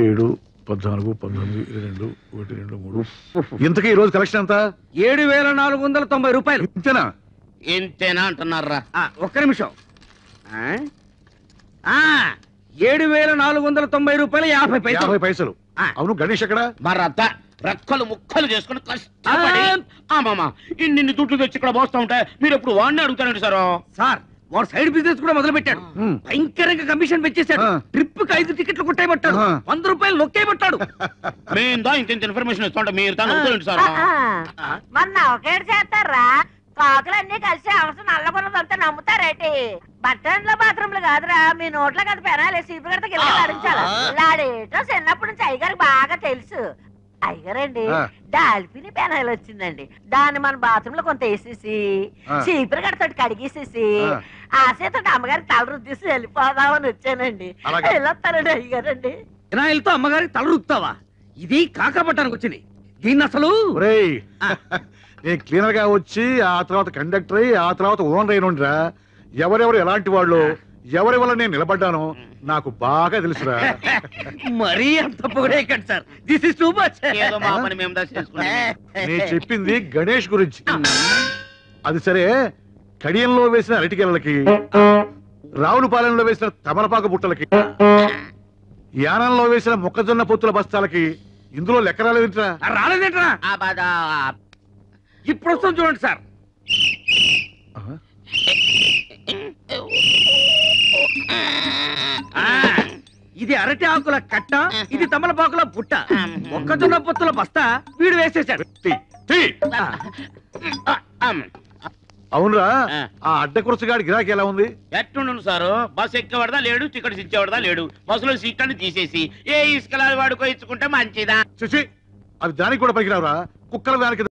7, 14, 19, 22, 1, 2, 3. ఇంతకీ ఈ రోజు కలెక్షన్ ఎంత? 7,490 రూపాయలు. ఇంతేనా? ఇంతేనా అంటున్నారా? ఒక్క నిమిషం. 7,490 రూపాయలు 50 పైసలు. 50 పైసలు. అవును, గణేష్ ఎక్కడ? మరద్దా రెక్కలు ముక్కలు చేసుకుని కష్టపడి మామ ఇన్ని దుడ్లు తెచ్చి ఇక్కడ పోస్తా ఉంటే మీరు ఎప్పుడు వాడిని అడుగుతారండి సార్. వాడు సైడ్ బిజినెస్ కూడా మొదలు పెట్టాడు. భయంకరంగా కమిషన్ పెంచేశాడు. ట్రిప్ కి 5 టికెట్లు కొట్టేయబట్టాడు. 100 రూపాయలు నొక్కేయబట్టాడు. మేము ఇంత ఇన్ఫర్మేషన్ ఇస్తుంటే మీరు దాన్ని అడుగుతారండి సార్. మొన్న ఒకేడు చేస్తారా? కాకులన్నీ కలిసి అవసరం నల్లగొన్నదంతా నమ్ముతారేటి? బట్టన్లో బాత్రూమ్లు కాదురా, మీ నోట్లో కదా పెనాలి. సీపు కడితే గిల్ల ఆడించాలి. లాడేటో చిన్నప్పటి నుంచి అయ్యగారికి బాగా తెలుసు. అయ్యగారండి డాల్ఫిన్ పెనాయిల్ వచ్చిందండి. దాన్ని మన బాత్రూమ్ లో కొంత వేసేసి చీపురు గడతోటి కడిగేసేసి ఆ చేత అమ్మగారికి తల రుద్దేసి వెళ్ళిపోదామని వచ్చానండి. వెళ్ళొస్తానండి అయ్యగారండి. పెనాయిల్తో అమ్మగారికి తల రుద్దుతావా? ఇది కాకపట్టానికి వచ్చింది. దీన్ని అసలు నేను క్లీనర్ గా వచ్చి ఆ తర్వాత కండక్టర్ అయ్యి ఆ తర్వాత ఓనర్ అయినరా. ఎవరెవరు ఎలాంటి వాళ్ళు, ఎవరి వల్ల నేను నిలబడ్డానో నాకు బాగా తెలుసురా. మరీ అంత పొగడేకండి sir. This is too much. నేను చెప్పింది గణేష్ గురించి. అది సరే, కడియంలో వేసిన అరటికెలకి, రావులపాలెంలో వేసిన తమలపాకు బుట్టలకి, యానంలో వేసిన మొక్కజొన్న పొత్తుల బస్తాలకి ఇందులో లెక్క రాలేదంటరా? రాలేదంటరా? ఇప్పుడు వస్తాం చూడండి సార్. ఇది అరటి ఆకుల కట్ట, ఇది తమలపాకుల పుట్ట, మొక్కజొన్న పొత్తుల బస్తా వీడు వేసేశాడు. అవునురా, ఆ అడ్డకురసగాడి గిరాకీ ఎలా ఉంది? ఎట్టుండు సారు? బస్సు ఎక్కేవాడదా లేడు, టికెట్స్ ఇచ్చేవాడదా లేడు. బస్సులో సీట్లను తీసేసి ఏ ఇసుకలాది వాడుకో ఇచ్చుకుంటే మంచిదా? చూసి అవి దానికి కూడా పనికిరావురా. కుక్కల దానికి